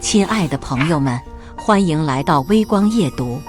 亲爱的朋友们，欢迎来到微光夜读。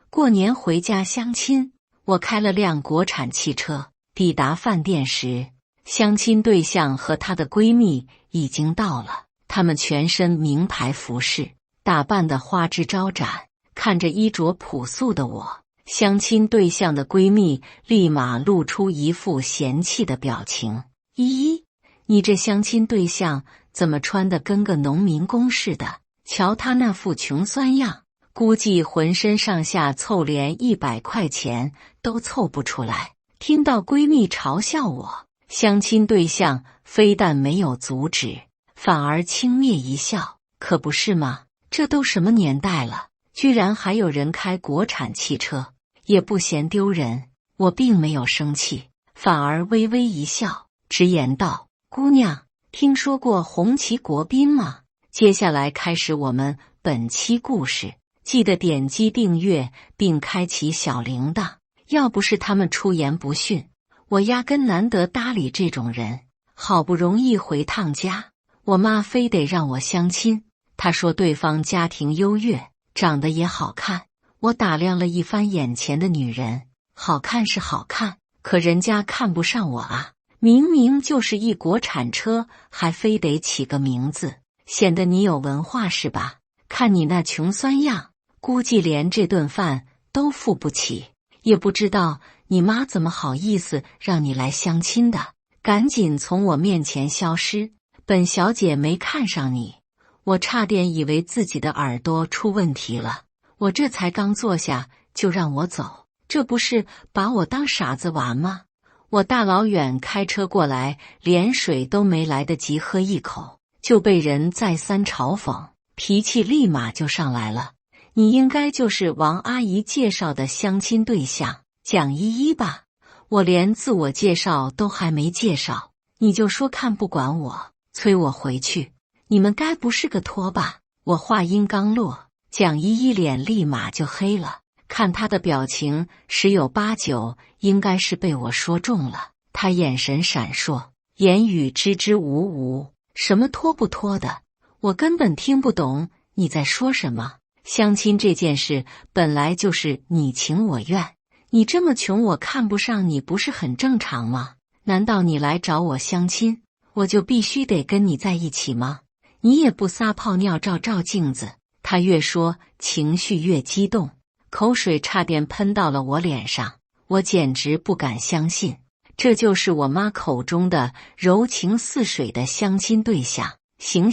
过年回家相亲，我开了辆国产汽车。抵达饭店时，相亲对象和她的闺蜜已经到了。她们全身名牌服饰，打扮得花枝招展。看着衣着朴素的我，相亲对象的闺蜜立马露出一副嫌弃的表情：“依依，你这相亲对象怎么穿得跟个农民工似的？瞧他那副穷酸样，估计浑身上下凑连100块钱都凑不出来。”听到闺蜜嘲笑我，相亲对象非但没有阻止，反而轻蔑一笑：“可不是吗？这都什么年代了，居然还有人开国产汽车，也不嫌丢人。”我并没有生气，反而微微一笑，直言道：“姑娘，听说过红旗国宾吗？”接下来开始我们本期故事，记得点击订阅并开启小铃铛。要不是他们出言不逊，我压根难得搭理这种人。好不容易回趟家，我妈非得让我相亲。她说对方家庭优越，长得也好看。我打量了一番眼前的女人，好看是好看，可人家看不上我啊！明明就是一国产车，还非得起个名字，显得你有文化是吧？看你那穷酸样，估计连这顿饭都付不起。也不知道你妈怎么好意思让你来相亲的，赶紧从我面前消失！本小姐没看上你。我差点以为自己的耳朵出问题了，我这才刚坐下就让我走，这不是把我当傻子玩吗？我大老远开车过来，连水都没来得及喝一口，就被人再三嘲讽，脾气立马就上来了。你应该就是王阿姨介绍的相亲对象蒋依依吧？我连自我介绍都还没介绍，你就说看不惯我，催我回去。你们该不是个托吧？我话音刚落，蒋依依脸立马就黑了，看她的表情，十有八九应该是被我说中了。她眼神闪烁，言语支支吾吾，什么托不托的，我根本听不懂你在说什么。相亲这件事本来就是你情我愿，你这么穷，我看不上你不是很正常吗？难道你来找我相亲，我就必须得跟你在一起吗？你也不撒泡尿照照镜子。他越说情绪越激动，口水差点喷到了我脸上，我简直不敢相信，这就是我妈口中的柔情似水的相亲对象。行，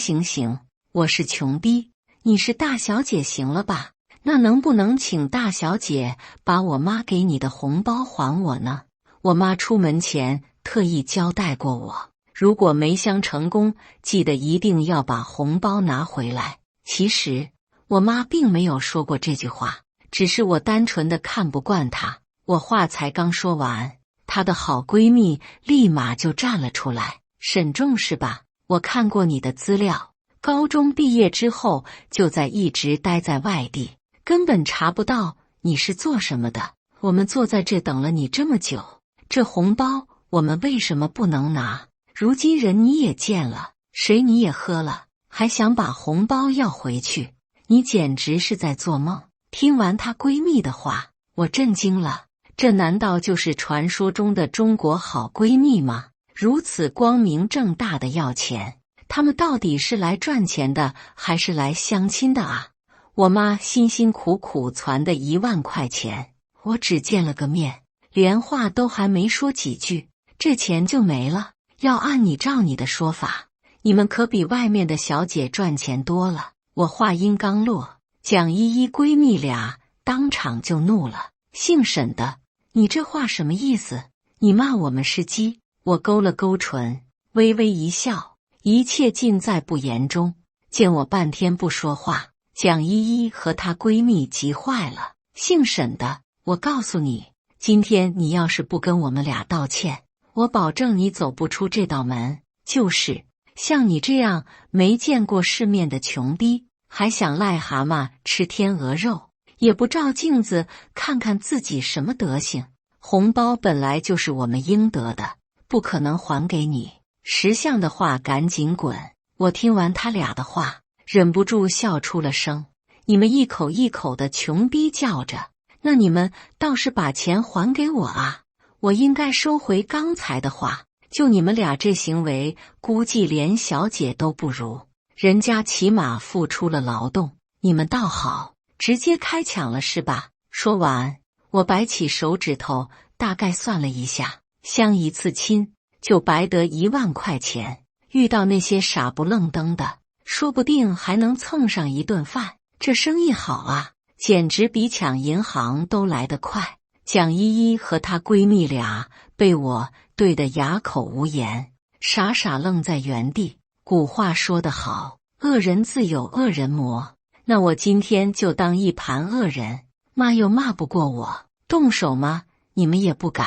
我是穷逼，你是大小姐，行了吧？那能不能请大小姐把我妈给你的红包还我呢？我妈出门前特意交代过我，如果没相成功，记得一定要把红包拿回来。其实我妈并没有说过这句话，只是我单纯的看不惯她。我话才刚说完，她的好闺蜜立马就站了出来：“沈重是吧？我看过你的资料，高中毕业之后就一直待在外地，根本查不到你是做什么的。我们坐在这等了你这么久，这红包我们为什么不能拿？如今人你也见了，水你也喝了，还想把红包要回去？你简直是在做梦！”听完她闺蜜的话，我震惊了，这难道就是传说中的中国好闺蜜吗？如此光明正大的要钱，他们到底是来赚钱的还是来相亲的啊？我妈辛辛苦苦攒的1万块钱，我只见了个面，连话都还没说几句，这钱就没了。要按照你的说法，你们可比外面的小姐赚钱多了。我话音刚落，蒋依依闺蜜俩当场就怒了：“姓沈的，你这话什么意思？你骂我们是鸡？”我勾了勾唇，微微一笑，一切尽在不言中。见我半天不说话，蒋依依和她闺蜜急坏了：“姓沈的，我告诉你，今天你要是不跟我们俩道歉，我保证你走不出这道门。就是像你这样没见过世面的穷逼，还想癞蛤蟆吃天鹅肉，也不照镜子看看自己什么德行。红包本来就是我们应得的，不可能还给你。识相的话赶紧滚！”我听完他俩的话，忍不住笑出了声。你们一口一口的穷逼叫着，那你们倒是把钱还给我啊！我应该收回刚才的话，就你们俩这行为，估计连小姐都不如。人家起码付出了劳动，你们倒好，直接开抢了是吧？说完，我摆起手指头，大概算了一下，相一次亲就白得1万块钱。遇到那些傻不愣登的，说不定还能蹭上一顿饭。这生意好啊，简直比抢银行都来得快。蒋依依和她闺蜜俩被我对得哑口无言，傻傻愣在原地。古话说得好，恶人自有恶人磨。那我今天就当一盘恶人，骂又骂不过我，动手吗？你们也不敢。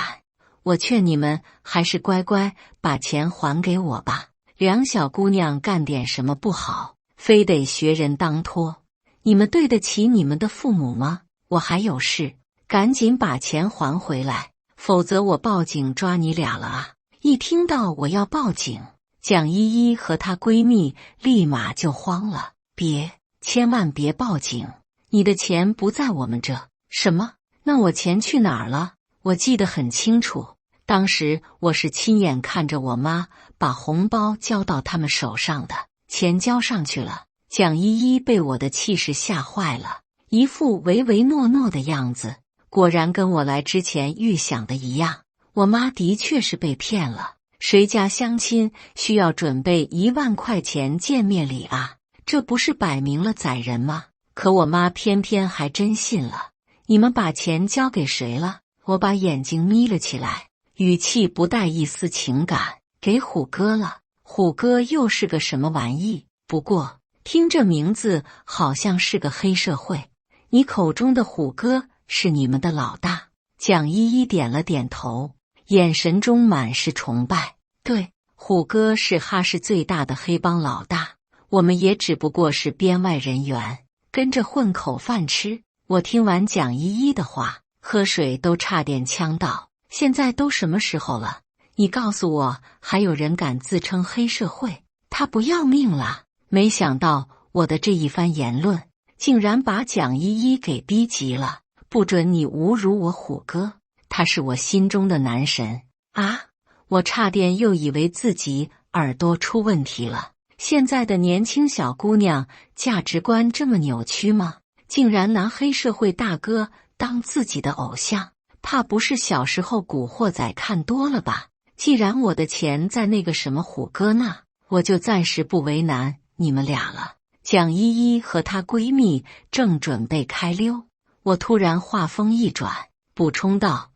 我劝你们还是乖乖把钱还给我吧。两小姑娘干点什么不好，非得学人当托？你们对得起你们的父母吗？我还有事，赶紧把钱还回来，否则我报警抓你俩了啊！一听到我要报警，蒋依依和她闺蜜立马就慌了。别，千万别报警！你的钱不在我们这。什么？那我钱去哪儿了？我记得很清楚，当时我是亲眼看着我妈把红包交到他们手上的，钱交上去了。蒋依依被我的气势吓坏了，一副唯唯诺诺的样子。果然跟我来之前预想的一样，我妈的确是被骗了。谁家相亲需要准备1万块钱见面礼啊？这不是摆明了宰人吗？可我妈偏偏还真信了。你们把钱交给谁了？我把眼睛眯了起来，语气不带一丝情感。给虎哥了。虎哥又是个什么玩意？不过听这名字好像是个黑社会。你口中的虎哥是你们的老大？蒋依依点了点头，眼神中满是崇拜。对，虎哥是哈市最大的黑帮老大，我们也只不过是编外人员，跟着混口饭吃。我听完蒋依依的话，喝水都差点呛到。现在都什么时候了？你告诉我，还有人敢自称黑社会？他不要命了？没想到我的这一番言论，竟然把蒋依依给逼急了。不准你侮辱我虎哥，他是我心中的男神啊！我差点又以为自己耳朵出问题了。现在的年轻小姑娘价值观这么扭曲吗？竟然拿黑社会大哥当自己的偶像，怕不是小时候古惑仔看多了吧？既然我的钱在那个什么虎哥那，我就暂时不为难你们俩了。蒋依依和她闺蜜正准备开溜，我突然话锋一转，补充道：“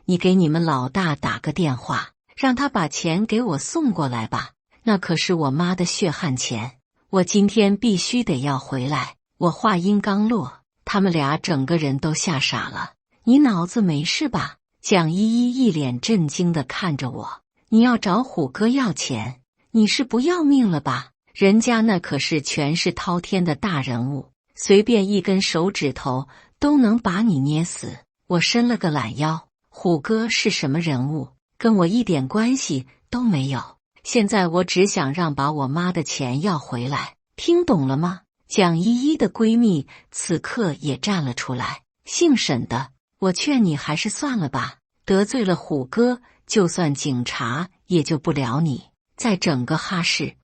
你给你们老大打个电话，让他把钱给我送过来吧。那可是我妈的血汗钱，我今天必须得要回来。”我话音刚落，他们俩整个人都吓傻了。你脑子没事吧？蒋依依一脸震惊地看着我。你要找虎哥要钱？你是不要命了吧？人家那可是权势滔天的大人物，随便一根手指头都能把你捏死。我伸了个懒腰，虎哥是什么人物？跟我一点关系都没有。现在我只想让把我妈的钱要回来，听懂了吗？蒋依依的闺蜜此刻也站了出来。姓沈的，我劝你还是算了吧，得罪了虎哥，就算警察也救不了你。在整个哈市，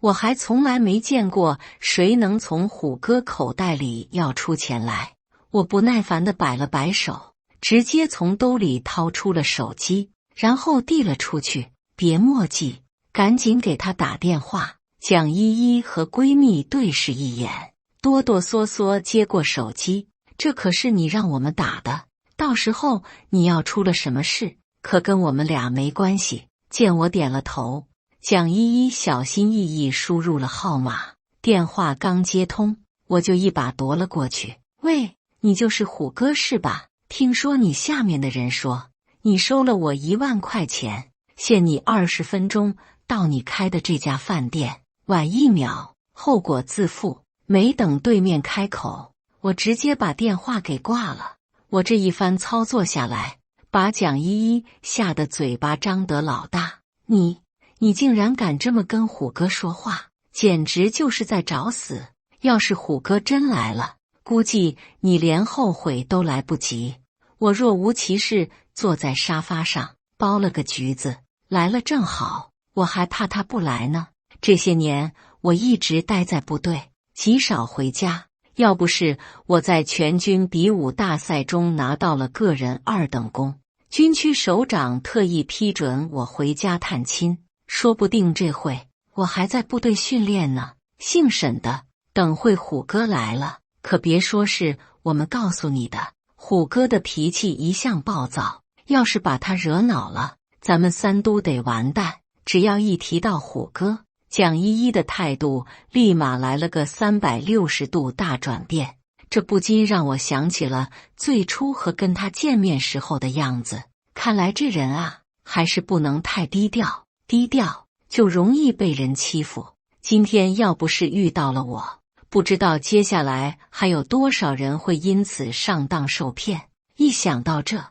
我还从来没见过谁能从虎哥口袋里要出钱来。我不耐烦地摆了摆手，直接从兜里掏出了手机，然后递了出去。别墨迹，赶紧给他打电话。蒋依依和闺蜜对视一眼，哆哆嗦嗦接过手机。这可是你让我们打的，到时候你要出了什么事，可跟我们俩没关系。见我点了头，蒋依依小心翼翼输入了号码。电话刚接通，我就一把夺了过去。喂，你就是虎哥是吧？听说你下面的人说你收了我1万块钱，限你20分钟到你开的这家饭店，晚1秒后果自负。没等对面开口，我直接把电话给挂了。我这一番操作下来，把蒋依依吓得嘴巴张得老大。你竟然敢这么跟虎哥说话，简直就是在找死！要是虎哥真来了，估计你连后悔都来不及。我若无其事坐在沙发上，剥了个橘子，来了正好，我还怕他不来呢。这些年我一直待在部队，极少回家。要不是我在全军比武大赛中拿到了个人2等功，军区首长特意批准我回家探亲，说不定这会我还在部队训练呢。姓沈的，等会虎哥来了，可别说是我们告诉你的。虎哥的脾气一向暴躁，要是把他惹恼了，咱们三都得完蛋。只要一提到虎哥，蒋依依的态度立马来了个360度大转变，这不禁让我想起了最初和跟他见面时候的样子。看来这人啊，还是不能太低调，低调就容易被人欺负。今天要不是遇到了我，不知道接下来还有多少人会因此上当受骗。一想到这，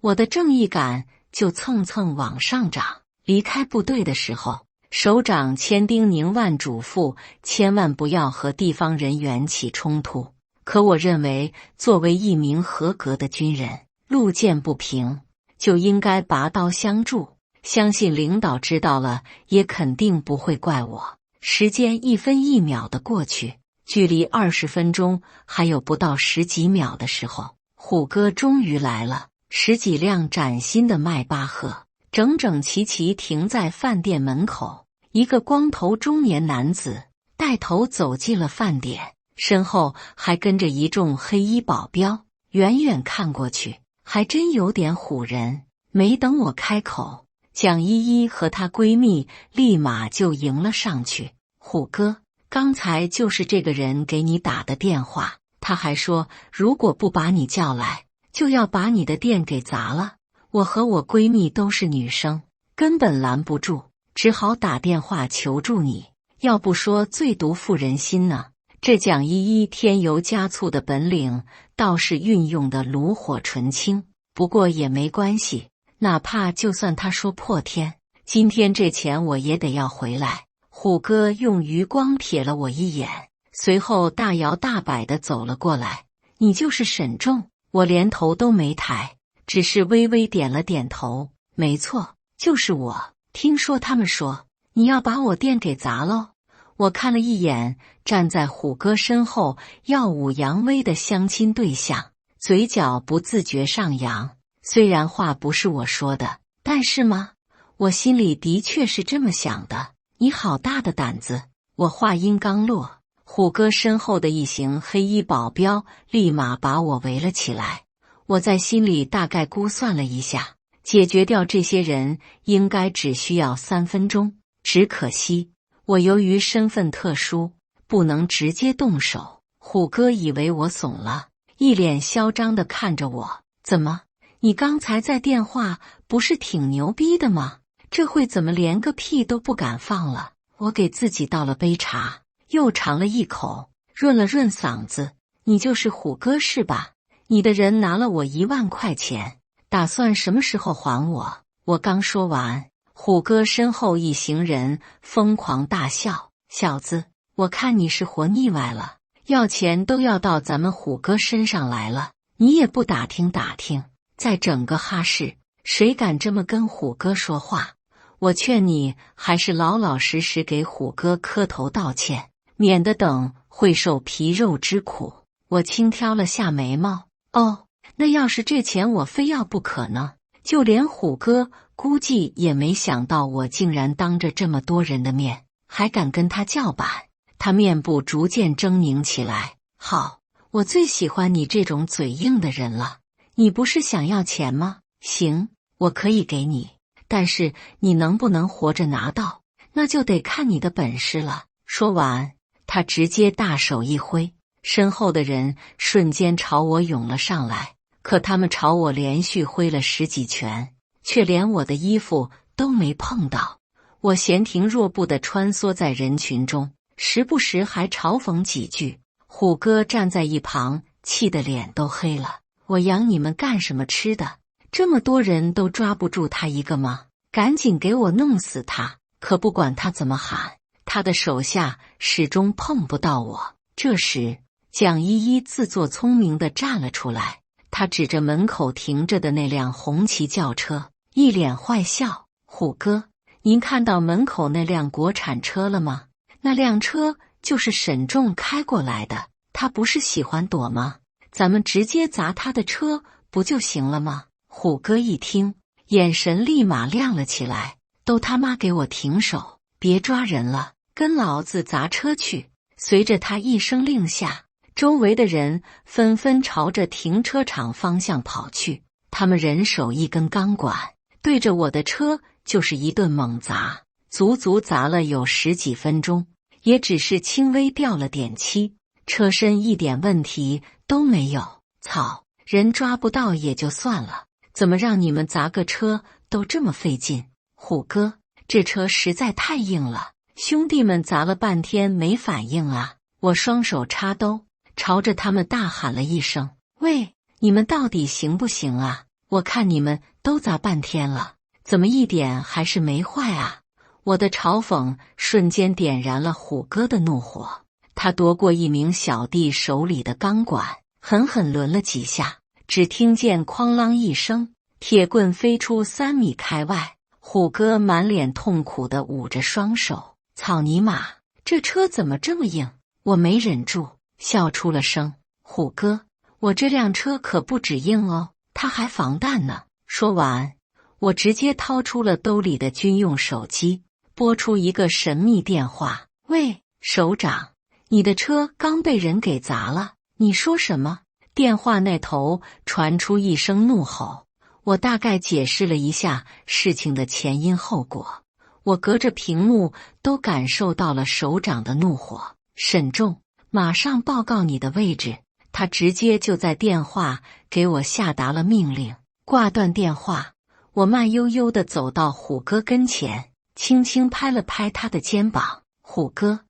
我的正义感就蹭蹭往上涨。离开部队的时候，首长千叮咛万嘱咐，千万不要和地方人员起冲突。可我认为，作为一名合格的军人，路见不平就应该拔刀相助。相信领导知道了，也肯定不会怪我。时间一分一秒的过去，距离20分钟还有不到10几秒的时候，虎哥终于来了。10几辆崭新的迈巴赫整整齐齐停在饭店门口，一个光头中年男子带头走进了饭点，身后还跟着一众黑衣保镖，远远看过去还真有点唬人。没等我开口，蒋依依和她闺蜜立马就迎了上去。虎哥，刚才就是这个人给你打的电话，他还说如果不把你叫来，就要把你的店给砸了。我和我闺蜜都是女生，根本拦不住，只好打电话求助你。要不说最毒妇人心呢，这蒋依依添油加醋的本领倒是运用的炉火纯青。不过也没关系，哪怕就算他说破天，今天这钱我也得要回来。虎哥用余光瞥了我一眼，随后大摇大摆地走了过来。你就是沈仲？我连头都没抬，只是微微点了点头。没错，就是我。听说他们说你要把我店给砸喽？我看了一眼站在虎哥身后耀武扬威的相亲对象，嘴角不自觉上扬。虽然话不是我说的，但是嘛，我心里的确是这么想的。你好大的胆子！我话音刚落，虎哥身后的一行黑衣保镖立马把我围了起来。我在心里大概估算了一下，解决掉这些人应该只需要3分钟。只可惜我由于身份特殊，不能直接动手。虎哥以为我怂了，一脸嚣张地看着我。怎么，你刚才在电话不是挺牛逼的吗？这会怎么连个屁都不敢放了？我给自己倒了杯茶，又尝了一口，润了润嗓子。你就是虎哥是吧？你的人拿了我1万块钱，打算什么时候还我？我刚说完，虎哥身后一行人疯狂大笑。小子，我看你是活腻歪了，要钱都要到咱们虎哥身上来了，你也不打听打听，在整个哈市谁敢这么跟虎哥说话？我劝你还是老老实实给虎哥磕头道歉，免得等会受皮肉之苦。我轻挑了下眉毛。哦，那要是这钱我非要不可呢？就连虎哥估计也没想到我竟然当着这么多人的面还敢跟他叫板。他面部逐渐狰狞起来。好，我最喜欢你这种嘴硬的人了。你不是想要钱吗？行，我可以给你。但是你能不能活着拿到，那就得看你的本事了。说完，他直接大手一挥，身后的人瞬间朝我涌了上来。可他们朝我连续挥了10几拳，却连我的衣服都没碰到。我闲庭若步地穿梭在人群中，时不时还嘲讽几句。虎哥站在一旁，气得脸都黑了。我养你们干什么吃的？这么多人都抓不住他一个吗？赶紧给我弄死他！可不管他怎么喊，他的手下始终碰不到我。这时，蒋依依自作聪明地站了出来，她指着门口停着的那辆红旗轿车，一脸坏笑：“虎哥，您看到门口那辆国产车了吗？那辆车就是沈仲开过来的，他不是喜欢躲吗？咱们直接砸他的车不就行了吗？”虎哥一听，眼神立马亮了起来：“都他妈给我停手，别抓人了，跟老子砸车去！”随着他一声令下，周围的人纷纷朝着停车场方向跑去，他们人手一根钢管，对着我的车就是一顿猛砸，足足砸了有10几分钟，也只是轻微掉了点漆，车身一点问题都没有。操，人抓不到也就算了，怎么让你们砸个车都这么费劲？虎哥，这车实在太硬了，兄弟们砸了半天没反应啊！我双手插兜，朝着他们大喊了一声：“喂，你们到底行不行啊？我看你们都砸半天了，怎么一点还是没坏啊？”我的嘲讽瞬间点燃了虎哥的怒火，他夺过一名小弟手里的钢管，狠狠抡了几下，只听见哐啷一声，铁棍飞出3米开外。虎哥满脸痛苦地捂着双手：“草泥马，这车怎么这么硬？”我没忍住，笑出了声：“虎哥，我这辆车可不止硬哦，它还防弹呢。”说完，我直接掏出了兜里的军用手机，拨出一个神秘电话：“喂，首长，你的车刚被人给砸了，你说什么？”电话那头传出一声怒吼，我大概解释了一下事情的前因后果，我隔着屏幕都感受到了首长的怒火。沈仲，马上报告你的位置。他直接就在电话给我下达了命令。挂断电话，我慢悠悠地走到虎哥跟前，轻轻拍了拍他的肩膀：“虎哥，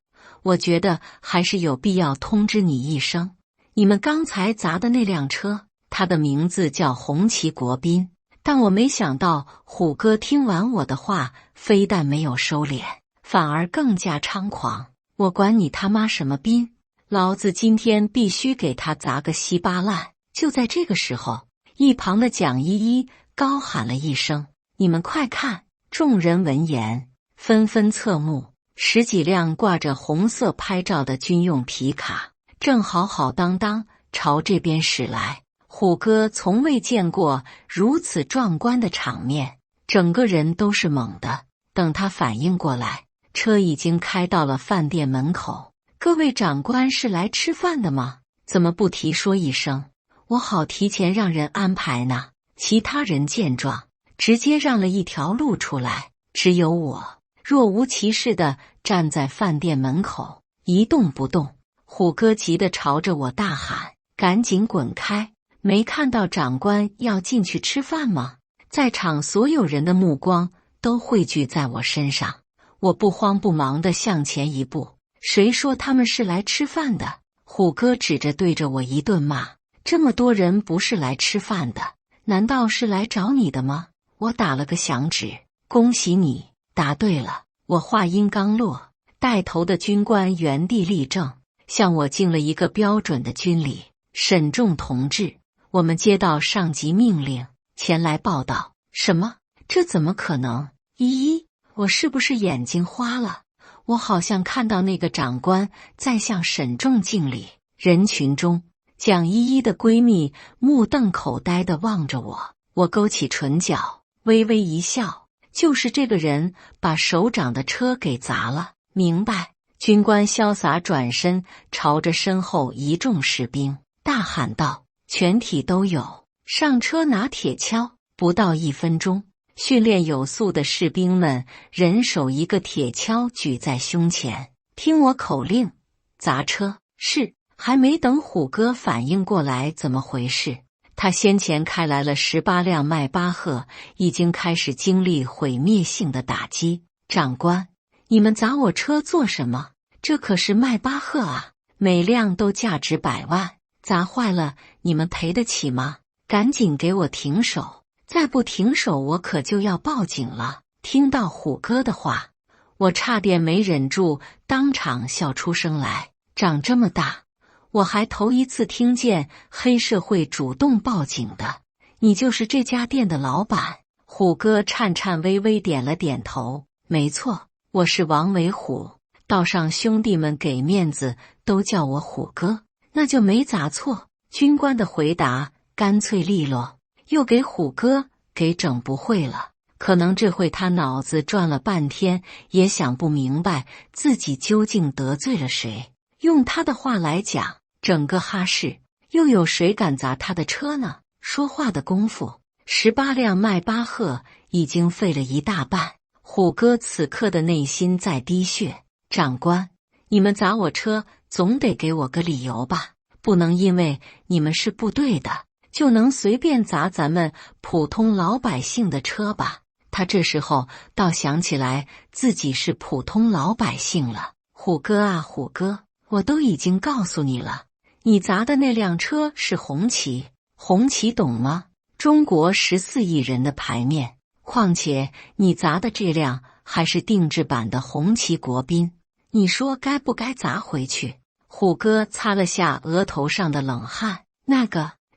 我觉得还是有必要通知你一声，你们刚才砸的那辆车，它的名字叫红旗国宾。”但我没想到虎哥听完我的话，非但没有收敛，反而更加猖狂：“我管你他妈什么宾，老子今天必须给他砸个稀巴烂！”就在这个时候，一旁的蒋依依高喊了一声：“你们快看！”众人闻言纷纷侧目，10几辆挂着红色拍照的军用皮卡正好好当当朝这边驶来。虎哥从未见过如此壮观的场面，整个人都是懵的。等他反应过来，车已经开到了饭店门口。“各位长官是来吃饭的吗？怎么不提说一声，我好提前让人安排呢？”其他人见状，直接让了一条路出来，只有我若无其事地站在饭店门口一动不动。虎哥急得朝着我大喊：“赶紧滚开！没看到长官要进去吃饭吗？”在场所有人的目光都汇聚在我身上，我不慌不忙地向前一步：“谁说他们是来吃饭的？”虎哥指着对着我一顿骂：“这么多人不是来吃饭的，难道是来找你的吗？”我打了个响指：“恭喜你，答对了。”我话音刚落，带头的军官原地立正，向我敬了一个标准的军礼：“沈仲同志，我们接到上级命令，前来报道。”什么？这怎么可能？依依，我是不是眼睛花了？我好像看到那个长官在向沈仲敬礼。人群中，蒋依依的闺蜜目瞪口呆地望着我，我勾起唇角，微微一笑：“就是这个人把首长的车给砸了。”明白。军官潇洒转身，朝着身后一众士兵大喊道：“全体都有，上车拿铁锹！”不到1分钟，训练有素的士兵们人手一个铁锹举在胸前，听我口令，砸车！是。还没等虎哥反应过来怎么回事，他先前开来了18辆迈巴赫，已经开始经历毁灭性的打击。“长官，你们砸我车做什么？这可是迈巴赫啊，每辆都价值100万，砸坏了你们赔得起吗？赶紧给我停手，再不停手我可就要报警了！”听到虎哥的话，我差点没忍住当场笑出声来。长这么大，我还头一次听见黑社会主动报警的。你就是这家店的老板？虎哥颤颤巍巍点了点头。没错，我是王维虎，道上兄弟们给面子都叫我虎哥，那就没砸错。军官的回答干脆利落，又给虎哥给整不会了。可能这回他脑子转了半天，也想不明白自己究竟得罪了谁。用他的话来讲，整个哈市又有谁敢砸他的车呢？说话的功夫，18辆迈巴赫已经废了一大半。虎哥此刻的内心在滴血。长官，你们砸我车，总得给我个理由吧？不能因为你们是部队的，就能随便砸咱们普通老百姓的车吧？他这时候倒想起来自己是普通老百姓了。虎哥啊，虎哥，我都已经告诉你了，你砸的那辆车是红旗。红旗懂吗？中国14亿人的牌面，况且你砸的这辆还是定制版的红旗国宾，你说该不该砸回去？虎哥擦了下额头上的冷汗。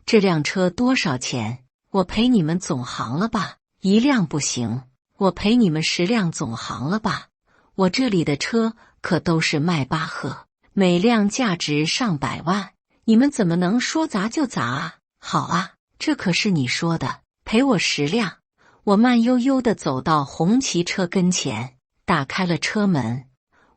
这辆车多少钱？我赔你们总行了吧？1辆不行，我赔你们10辆总行了吧？我这里的车可都是迈巴赫，每辆价值上百万，你们怎么能说砸就砸啊？好啊，这可是你说的，赔我10辆。我慢悠悠地走到红旗车跟前，打开了车门。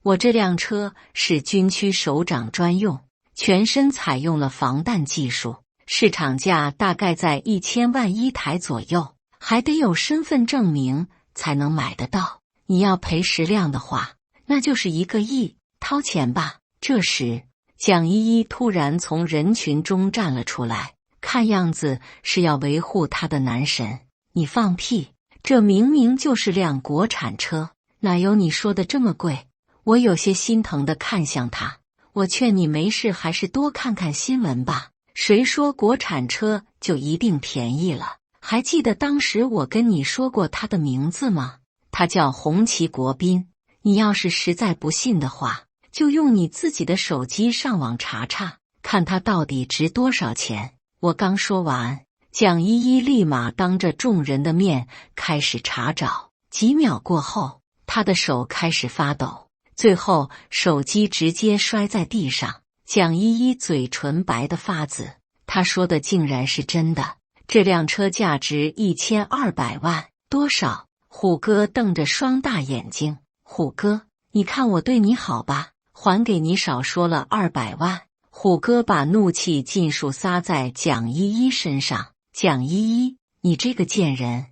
我这辆车是军区首长专用，全身采用了防弹技术，市场价大概在1000万一台左右，还得有身份证明才能买得到。你要赔10辆的话，那就是1个亿，掏钱吧。这时，蒋依依突然从人群中站了出来，看样子是要维护他的男神。你放屁，这明明就是辆国产车，哪有你说的这么贵？我有些心疼地看向他，我劝你没事还是多看看新闻吧，谁说国产车就一定便宜了？还记得当时我跟你说过他的名字吗？他叫红旗国宾。你要是实在不信的话，就用你自己的手机上网查查，看他到底值多少钱。我刚说完，蒋依依立马当着众人的面开始查找，几秒过后，她的手开始发抖，最后手机直接摔在地上。蒋依依嘴唇白得发紫，她说的竟然是真的，这辆车价值1200万。多少？虎哥瞪着双大眼睛。虎哥，你看我对你好吧，还给你少说了200万。虎哥把怒气尽数撒在蒋依依身上。蒋依依，你这个贱人，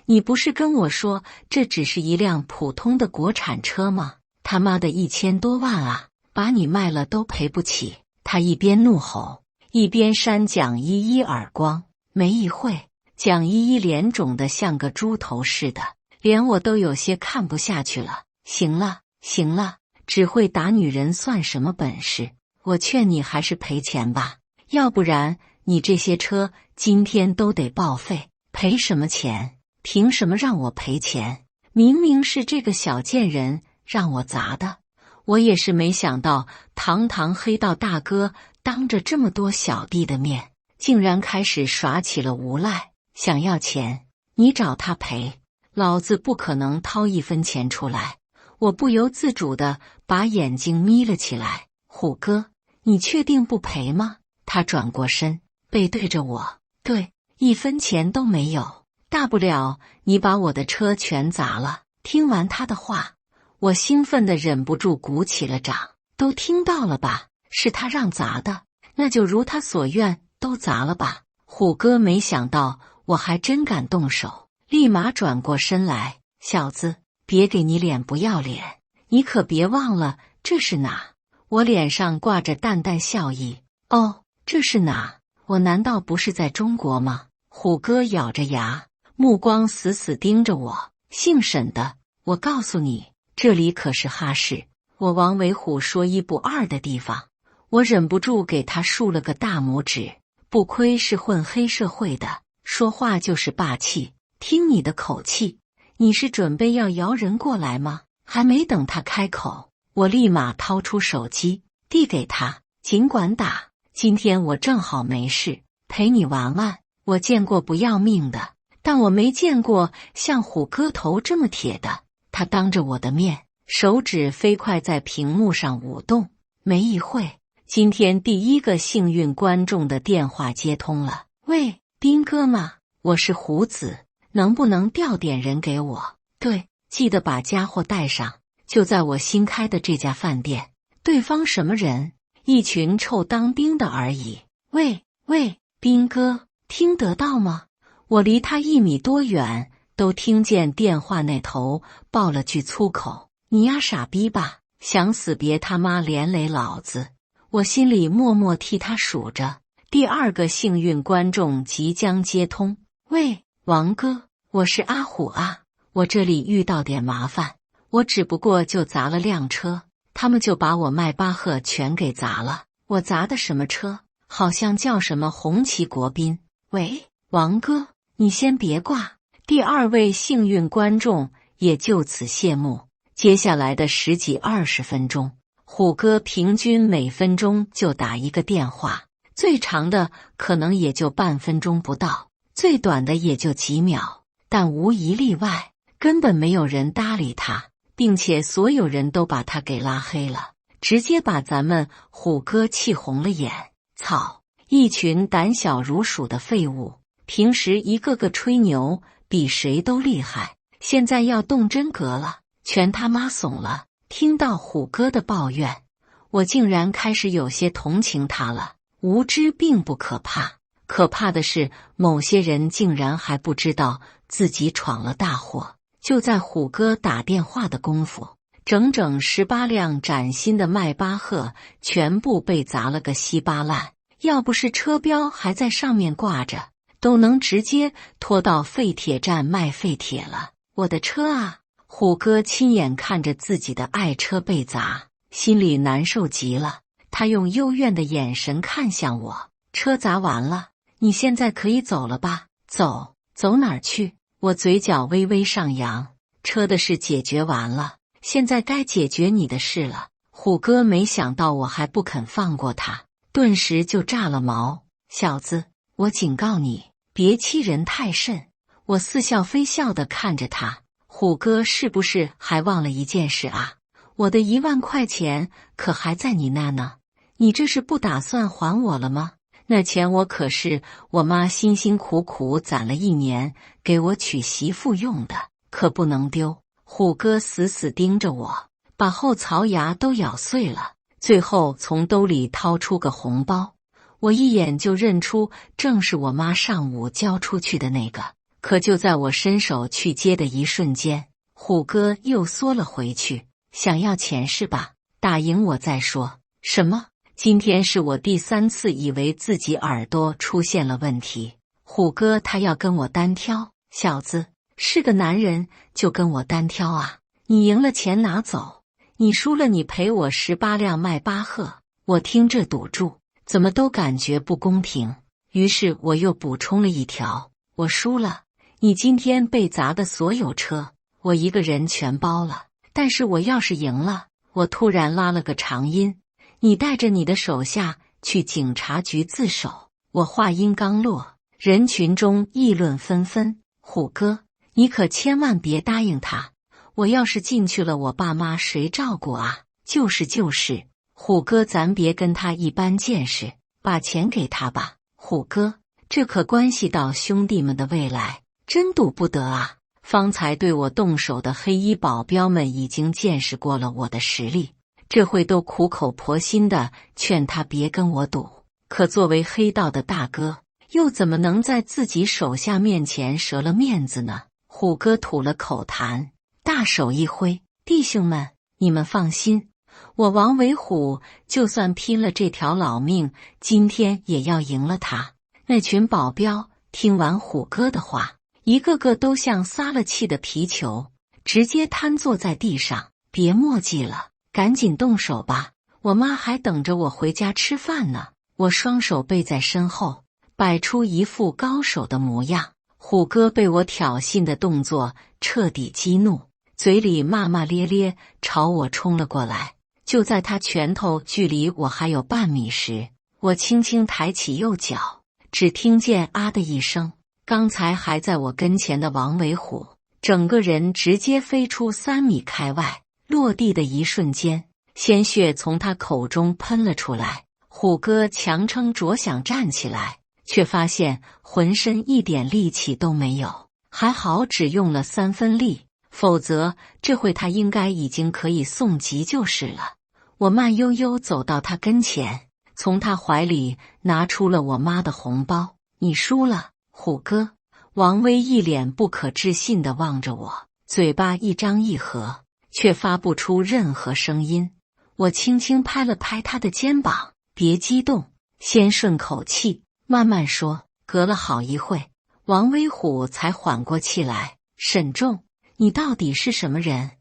你不是跟我说这只是一辆普通的国产车吗？他妈的1000多万啊，把你卖了都赔不起。他一边怒吼，一边扇蒋依依耳光。没一会，蒋依依脸肿得像个猪头似的，连我都有些看不下去了。行了，行了，只会打女人算什么本事？我劝你还是赔钱吧，要不然你这些车今天都得报废。赔什么钱？凭什么让我赔钱？明明是这个小贱人让我砸的。我也是没想到，堂堂黑道大哥当着这么多小弟的面，竟然开始耍起了无赖。想要钱，你找他赔，老子不可能掏1分钱出来。我不由自主地把眼睛眯了起来。虎哥，你确定不赔吗？他转过身，背对着我。对，1分钱都没有，大不了你把我的车全砸了。听完他的话，我兴奋地忍不住鼓起了掌。都听到了吧？是他让砸的，那就如他所愿，都砸了吧。虎哥没想到我还真敢动手，立马转过身来。小子，别给你脸不要脸，你可别忘了这是哪。我脸上挂着淡淡笑意。哦，这是哪？我难道不是在中国吗？虎哥咬着牙，目光死死盯着我。姓沈的，我告诉你，这里可是哈市，我王维虎说一不二的地方。我忍不住给他竖了个大拇指。不亏是混黑社会的，说话就是霸气。听你的口气，你是准备要摇人过来吗？还没等他开口，我立马掏出手机，递给他，尽管打，今天我正好没事，陪你玩玩。我见过不要命的，但我没见过像虎哥头这么铁的。他当着我的面，手指飞快在屏幕上舞动。没一会，今天第一个幸运观众的电话接通了。喂，斌哥吗？我是胡子，能不能调点人给我？对，记得把家伙带上，就在我新开的这家饭店。对方什么人？一群臭当兵的而已。喂，斌哥，听得到吗？我离他1米多远，都听见电话那头爆了句粗口：“你丫傻逼吧，想死别他妈连累老子！”我心里默默替他数着。第2个幸运观众即将接通。喂，王哥，我是阿虎啊，我这里遇到点麻烦，我只不过就砸了辆车，他们就把我迈巴赫全给砸了。我砸的什么车？好像叫什么红旗国宾。喂，王哥，你先别挂。第2位幸运观众也就此谢幕。接下来的10几20分钟，虎哥平均每分钟就打一个电话，最长的可能也就半分钟不到，最短的也就几秒，但无一例外，根本没有人搭理他，并且所有人都把他给拉黑了，直接把咱们虎哥气红了眼。操，一群胆小如鼠的废物，平时一个个吹牛比谁都厉害，现在要动真格了，全他妈怂了。听到虎哥的抱怨，我竟然开始有些同情他了。无知并不可怕，可怕的是某些人竟然还不知道自己闯了大祸。就在虎哥打电话的功夫，整整18辆崭新的迈巴赫全部被砸了个稀巴烂，要不是车标还在上面挂着，都能直接拖到废铁站卖废铁了。我的车啊！虎哥亲眼看着自己的爱车被砸，心里难受极了。他用幽怨的眼神看向我，车砸完了，你现在可以走了吧？走哪儿去？我嘴角微微上扬，车的事解决完了，现在该解决你的事了。虎哥没想到我还不肯放过他，顿时就炸了毛。小子，我警告你，别欺人太甚。我似笑非笑地看着他，虎哥是不是还忘了一件事啊？我的1万块钱可还在你那呢，你这是不打算还我了吗？那钱我可是我妈辛辛苦苦攒了1年给我娶媳妇用的，可不能丢。虎哥死死盯着我，把后槽牙都咬碎了，最后从兜里掏出个红包，我一眼就认出正是我妈上午交出去的那个。可就在我伸手去接的一瞬间，虎哥又缩了回去。想要钱是吧？打赢我再说。什么？今天是我第3次以为自己耳朵出现了问题。虎哥他要跟我单挑，小子是个男人就跟我单挑啊！你赢了钱拿走，你输了你赔我18辆迈巴赫。我听这赌注怎么都感觉不公平，于是我又补充了一条，我输了，你今天被砸的所有车我一个人全包了。但是我要是赢了，我突然拉了个长音，你带着你的手下去警察局自首。我话音刚落，人群中议论纷纷，虎哥，你可千万别答应他，我要是进去了，我爸妈谁照顾啊？就是，虎哥，咱别跟他一般见识，把钱给他吧。虎哥，这可关系到兄弟们的未来，真赌不得啊！方才对我动手的黑衣保镖们已经见识过了我的实力，这回都苦口婆心的劝他别跟我赌。可作为黑道的大哥，又怎么能在自己手下面前折了面子呢？虎哥吐了口痰，大手一挥，弟兄们，你们放心，我王维虎就算拼了这条老命，今天也要赢了他。那群保镖听完虎哥的话，一个个都像撒了气的皮球，直接瘫坐在地上。别墨迹了，赶紧动手吧，我妈还等着我回家吃饭呢。我双手背在身后，摆出一副高手的模样。虎哥被我挑衅的动作彻底激怒，嘴里骂骂咧咧朝我冲了过来。就在他拳头距离我还有半米时，我轻轻抬起右脚，只听见啊的一声，刚才还在我跟前的王维虎整个人直接飞出3米开外，落地的一瞬间，鲜血从他口中喷了出来。虎哥强撑着想站起来，却发现浑身一点力气都没有，还好只用了3分力，否则这会他应该已经可以送急救室了。我慢悠悠走到他跟前，从他怀里拿出了我妈的红包。你输了，虎哥。王威一脸不可置信地望着我，嘴巴一张一合，却发不出任何声音。我轻轻拍了拍他的肩膀，别激动，先顺口气，慢慢说。隔了好一会，王威虎才缓过气来。沈仲，你到底是什么人？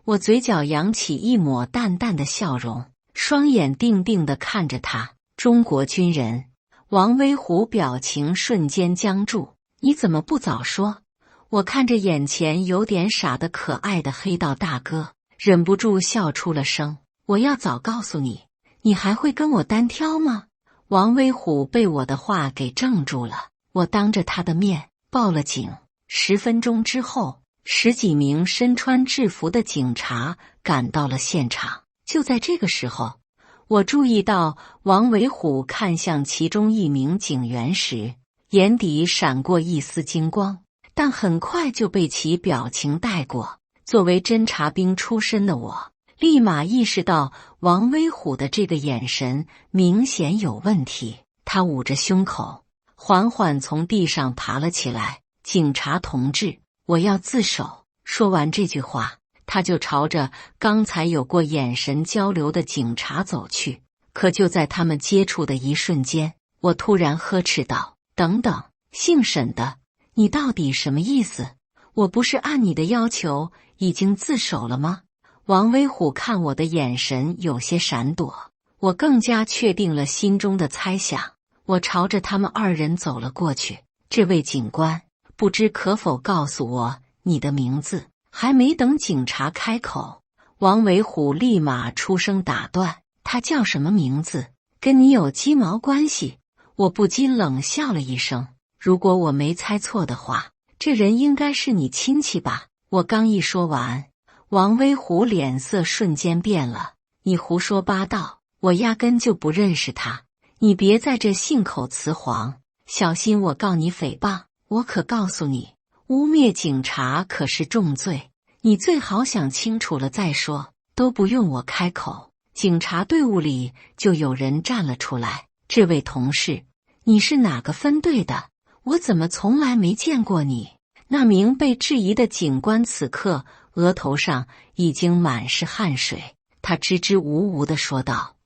我嘴角扬起一抹淡淡的笑容，双眼定定地看着他。中国军人。王威虎表情瞬间僵住。你怎么不早说？我看着眼前有点傻的可爱的黑道大哥，忍不住笑出了声。我要早告诉你，你还会跟我单挑吗？王威虎被我的话给怔住了，我当着他的面报了警。10分钟之后，10几名身穿制服的警察赶到了现场。就在这个时候，我注意到王维虎看向其中一名警员时，眼底闪过一丝金光，但很快就被其表情带过。作为侦察兵出身的我，立马意识到王威虎的这个眼神明显有问题。他捂着胸口，缓缓从地上爬了起来。警察同志，我要自首。说完这句话，他就朝着刚才有过眼神交流的警察走去。可就在他们接触的一瞬间，我突然呵斥道：等等，姓沈的，你到底什么意思？我不是按你的要求已经自首了吗？王威虎看我的眼神有些闪躲，我更加确定了心中的猜想。我朝着他们2人走了过去。这位警官，不知可否告诉我你的名字？还没等警察开口，王维虎立马出声打断。他叫什么名字？跟你有鸡毛关系？我不禁冷笑了一声。如果我没猜错的话，这人应该是你亲戚吧？我刚一说完，王威虎脸色瞬间变了。你胡说八道，我压根就不认识他。你别在这信口雌黄，小心我告你诽谤。我可告诉你，污蔑警察可是重罪，你最好想清楚了再说。都不用我开口，警察队伍里就有人站了出来。这位同事，你是哪个分队的？我怎么从来没见过你？那名被质疑的警官此刻额头上已经满是汗水，他支支吾吾地说道：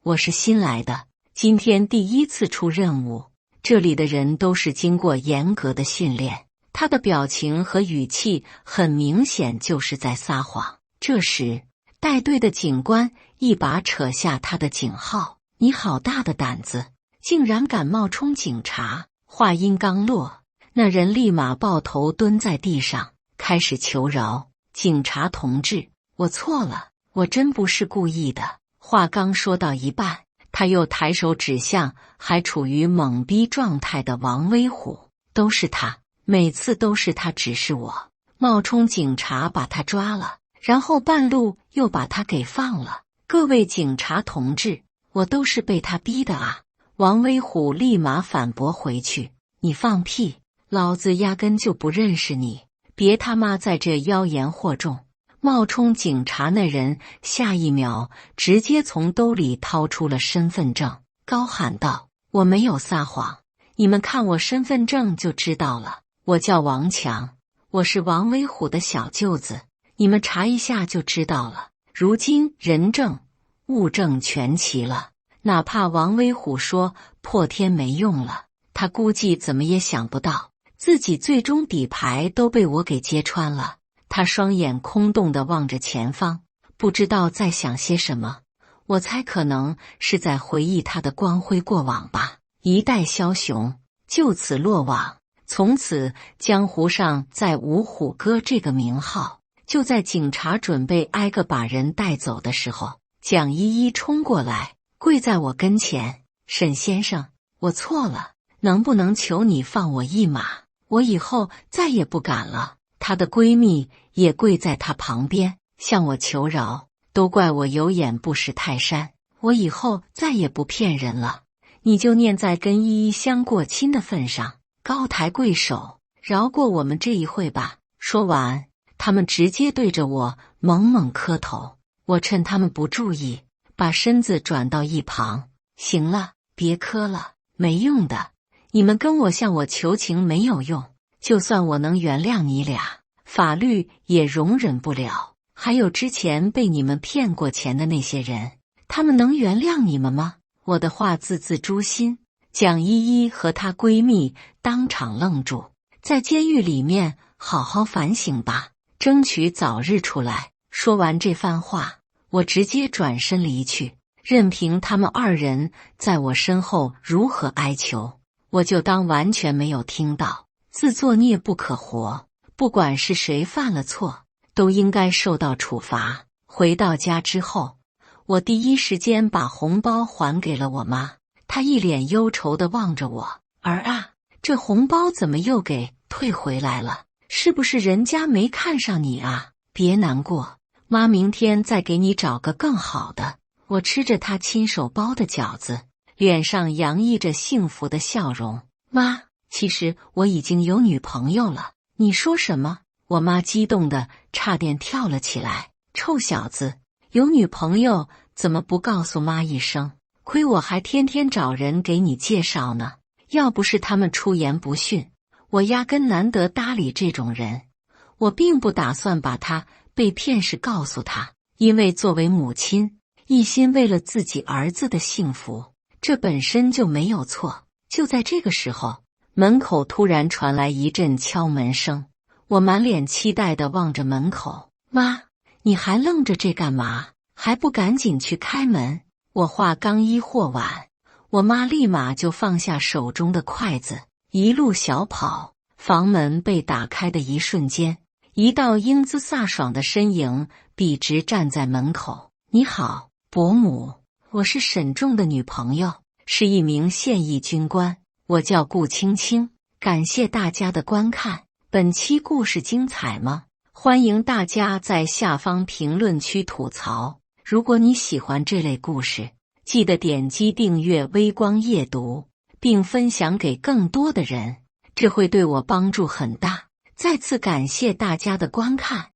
我是新来的，今天第一次出任务，这里的人都是经过严格的训练。他的表情和语气很明显就是在撒谎。这时，带队的警官一把扯下他的警号。你好大的胆子，竟然敢冒充警察！话音刚落，那人立马抱头蹲在地上，开始求饶。警察同志，我错了，我真不是故意的。话刚说到一半，他又抬手指向还处于懵逼状态的王威虎。都是他，每次都是他指示我冒充警察把他抓了，然后半路又把他给放了。各位警察同志，我都是被他逼的啊！王威虎立马反驳回去：你放屁，老子压根就不认识你，别他妈在这妖言惑众！冒充警察那人下一秒直接从兜里掏出了身份证，高喊道：我没有撒谎，你们看我身份证就知道了。我叫王强，我是王威虎的小舅子，你们查一下就知道了。如今人证物证全齐了，哪怕王威虎说破天没用了，他估计怎么也想不到自己最终底牌都被我给揭穿了。他双眼空洞地望着前方，不知道在想些什么。我猜可能是在回忆他的光辉过往吧。一代枭雄就此落网，从此江湖上再无虎哥这个名号。就在警察准备挨个把人带走的时候，蒋依依冲过来，跪在我跟前：“沈先生，我错了，能不能求你放我一马？我以后再也不敢了。”她的闺蜜也跪在她旁边，向我求饶：“都怪我有眼不识泰山，我以后再也不骗人了。你就念在跟依依相过亲的份上，高抬贵手，饶过我们这一回吧。”说完，他们直接对着我猛猛磕头。我趁他们不注意，把身子转到一旁：“行了，别磕了，没用的。你们跟我向我求情没有用，就算我能原谅你俩，法律也容忍不了。还有之前被你们骗过钱的那些人，他们能原谅你们吗？”我的话字字诛心。蒋依依和她闺蜜当场愣住，在监狱里面好好反省吧，争取早日出来。说完这番话，我直接转身离去，任凭他们二人在我身后如何哀求，我就当完全没有听到。自作孽不可活，不管是谁犯了错，都应该受到处罚。回到家之后，我第一时间把红包还给了我妈，她一脸忧愁地望着我：“儿啊，这红包怎么又给退回来了？是不是人家没看上你啊？别难过，妈明天再给你找个更好的。”我吃着她亲手包的饺子，脸上洋溢着幸福的笑容：“妈，其实我已经有女朋友了。”“你说什么？”我妈激动的差点跳了起来：“臭小子，有女朋友怎么不告诉妈一声？亏我还天天找人给你介绍呢。要不是他们出言不逊，我压根难得搭理这种人。我并不打算把他被骗事告诉他，因为作为母亲，一心为了自己儿子的幸福，这本身就没有错。”就在这个时候，门口突然传来一阵敲门声，我满脸期待地望着门口：“妈，你还愣着这干嘛？还不赶紧去开门！”我话刚一或晚，我妈立马就放下手中的筷子，一路小跑。房门被打开的一瞬间，一道英姿飒爽的身影笔直站在门口：“你好，伯母，我是沈仲的女朋友，是一名现役军官，我叫顾青青。感谢大家的观看，本期故事精彩吗？欢迎大家在下方评论区吐槽。如果你喜欢这类故事，记得点击订阅微光夜读，并分享给更多的人，这会对我帮助很大。再次感谢大家的观看。